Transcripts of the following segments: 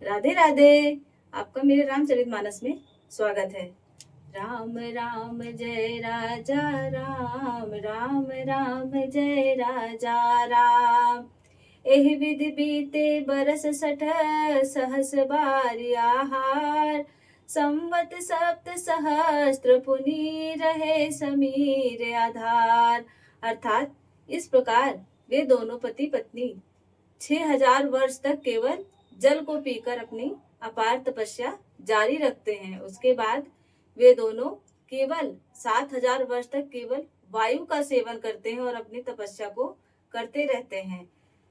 राधे राधे। आपका मेरे रामचरितमानस में स्वागत है। राम राम जय राजा राम, राम राम जय राजा राम। एहि विधि बीते बरस सठ, सहस बारी आहार। संवत सप्त सहस्त्र पुनि रहे समीर आधार। अर्थात इस प्रकार वे दोनों पति पत्नी 6000 वर्ष तक केवल जल को पीकर अपनी अपार तपस्या जारी रखते हैं। उसके बाद वे दोनों केवल 7000 वर्ष तक केवल वायु का सेवन करते हैं और अपनी तपस्या को करते रहते हैं।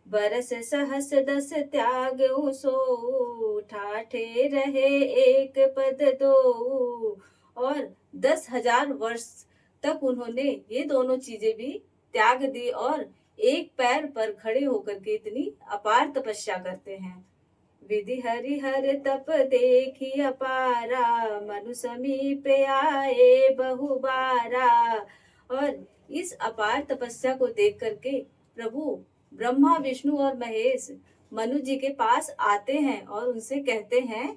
बरस सहस दस त्याग सो, ठाठे रहे एक पद दो। और 10,000 वर्ष तक उन्होंने ये दोनों चीजें भी त्याग दी और एक पैर पर खड़े होकर के इतनी अपार तपस्या करते हैं। विधि हरिहर तप देखी अपारा, मनु समीप आए बहुबारा। और इस अपार तपस्या को देख करके प्रभु ब्रह्मा विष्णु और महेश मनु जी के पास आते हैं और उनसे कहते हैं,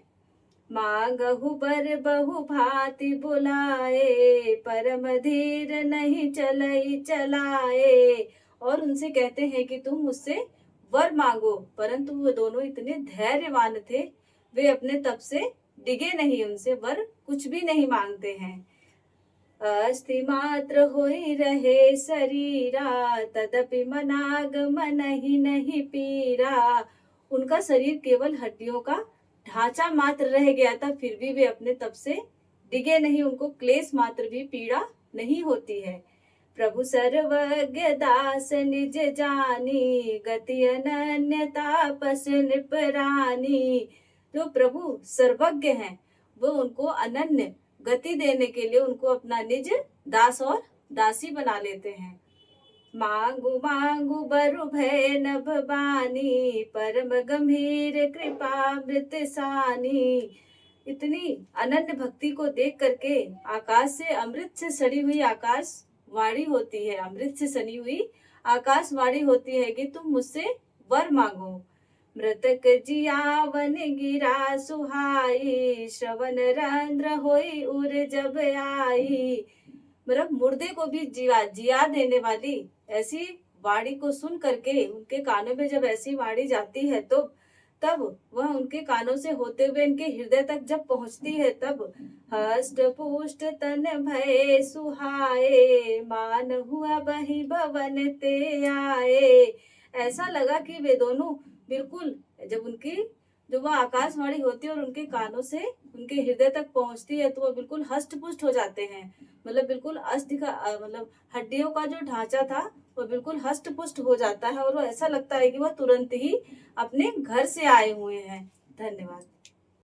मांगहु बर बहु भांति बुलाए, परम धीर नहीं चलई चलाए। और उनसे कहते हैं कि तुम मुझसे वर मांगो, परंतु वो दोनों इतने धैर्यवान थे, वे अपने तप से डिगे नहीं, उनसे वर कुछ भी नहीं मांगते हैं। अस्थि मात्र होई रहे शरीरा, तदपि मनाग मन ही नहीं पीरा। उनका शरीर केवल हड्डियों का ढांचा मात्र रह गया था, फिर भी वे अपने तप से डिगे नहीं, उनको क्लेश मात्र भी पीड़ा नहीं होती है। प्रभु सर्वज्ञ दास निज जानी, गति अनन्य तापस नृपरानी। जो प्रभु सर्वज्ञ हैं, वो उनको अनन्य गति देने के लिए उनको अपना निज दास और दासी बना लेते हैं। मांगू मांगू बरु भय नभ बानी, परम गंभीर कृपामृत सानी। इतनी अनन्य भक्ति को देख करके आकाश से अमृत से सड़ी हुई आकाश वाणी होती है, अमृत से सनी हुई आकाशवाणी होती है कि तुम मुझसे वर मांगो। मृतक जियावन गिरा सुहाई, श्रवण रंध्र होई उर जब आई। मतलब मुर्दे को भी जिया देने वाली ऐसी वाणी को सुन करके उनके कानों में जब ऐसी वाणी जाती है तो तब वह उनके कानों से होते हुए इनके हृदय तक जब पहुंचती है, तब हष्ट पुष्ट तन भय सुहाए, मान हुआ बही भवन ते आए। ऐसा लगा कि वे दोनों बिल्कुल जब उनकी जो वह आकाशवाणी होती है और उनके कानों से उनके हृदय तक पहुंचती है तो वह बिल्कुल हष्ट पुष्ट हो जाते हैं। मतलब बिल्कुल अस्थि का मतलब हड्डियों का जो ढांचा था वो बिल्कुल हष्ट पुष्ट हो जाता है और वो ऐसा लगता है कि वह तुरंत ही अपने घर से आए हुए हैं। धन्यवाद।